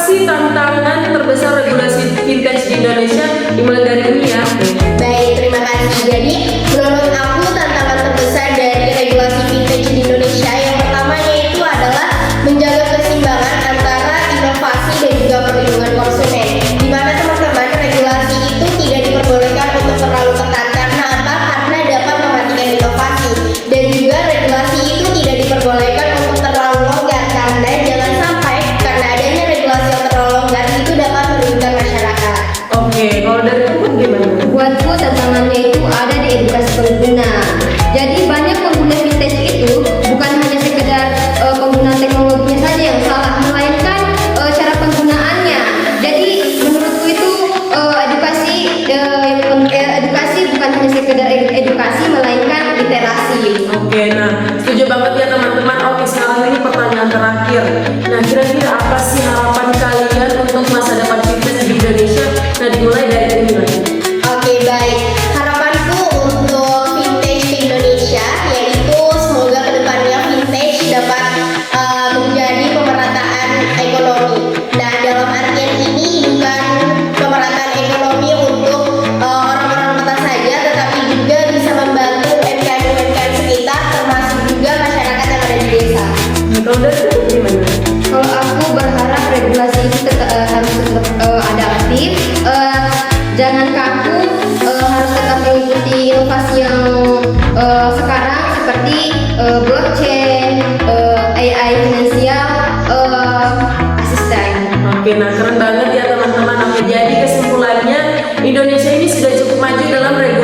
sih tantangan terbesar regulasi fintech di Indonesia? Dimulai dari ini ya. Baik, terima kasih. Jadi, menurut aku tantangan terbesar dari regulasi fintech di Indonesia yang pertama yaitu adalah menjaga keseimbangan antara inovasi dan juga perlindungan konsumen. Di mana teman-teman regulasi itu tidak diperbolehkan untuk terlalu ketat karena apa? Karena dapat mematikan inovasi. Dan juga regulasi itu tidak diperbolehkan untuk terlalu longgar karena jangan sampai karena adanya regulasi yang terlalu longgar itu dapat merugikan masyarakat. Oke, kalau dari aku gimana? Buatku tantangannya itu ada di edukasi pengguna. Jadi banyak pengguna fintech itu bukan hanya sekedar penggunaan teknologinya saja yang salah, melainkan cara penggunaannya. Jadi menurutku itu edukasi bukan hanya sekedar edukasi, melainkan literasi. Oke, nah setuju banget ya teman-teman. Oke, sekarang ini pertanyaan terakhir. Nah, kira-kira apa sih harapan kalian untuk masa depan fintech di Indonesia? Nah, dimulai dari ini lagi. Oke, baik. Harapanku untuk vintage di Indonesia yaitu semoga kedepannya vintage dapat menjadi pemerataan ekonomi. Nah, dalam artian ini bukan pemerataan ekonomi untuk orang-orang kota saja, tetapi juga bisa membantu UMKM-UMKM sekitar, termasuk juga masyarakat yang ada di desa. Nah, kalau dari aku gimana? Kalau aku berharap regulasi itu harus tetap adaptif, jangan kaku, harus tetap mengikuti inovasi yang sekarang seperti blockchain, AI finansial, asisten. Oke, nah keren banget ya teman-teman. Oke, jadi kesimpulannya Indonesia ini sudah cukup maju dalam regulasi